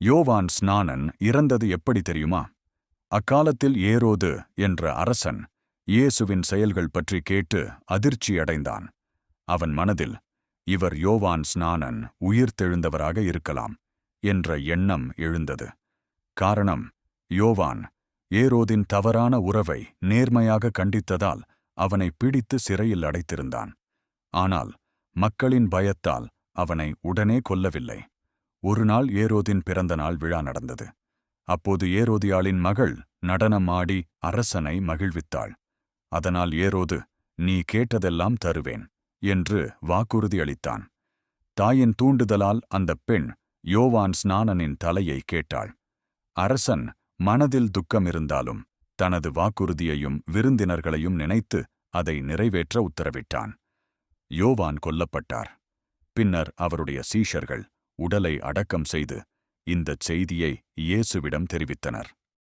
யோவான் ஸ்நானன் இறந்தது எப்படி தெரியுமா? அக்காலத்தில் ஏரோது என்ற அரசன் இயேசுவின் செயல்கள் பற்றி கேட்டு அதிர்ச்சியடைந்தான். அவன் மனதில், இவர் யோவான் ஸ்நானன் உயிர்த்தெழுந்தவராக இருக்கலாம் என்ற எண்ணம் எழுந்தது. காரணம், யோவான் ஏரோதின் தவறான உறவை நேர்மையாக கண்டித்ததால் அவனை பிடித்து சிறையில் அடைத்திருந்தான். ஆனால் மக்களின் பயத்தால் அவனை உடனே கொல்லவில்லை. ஒருநாள் ஏரோதின் பிறந்த நாள் விழா நடந்தது. அப்போது ஏரோதியாளின் மகள் நடனம் ஆடி அரசனை மகிழ்வித்தாள். அதனால் ஏரோது, நீ கேட்டதெல்லாம் தருவேன் என்று வாக்குறுதி அளித்தான். தாயின் தூண்டுதலால் அந்தப் பெண் யோவான் ஸ்நானனின் தலையை கேட்டாள். அரசன் மனதில் துக்கம் இருந்தாலும் தனது வாக்குறுதியையும் விருந்தினர்களையும் நினைத்து அதை நிறைவேற்ற உத்தரவிட்டான். யோவான் கொல்லப்பட்டார். பின்னர் அவருடைய சீஷர்கள் உடலை அடக்கம் செய்து இந்தச் செய்தியை இயேசுவிடம் தெரிவித்தனர்.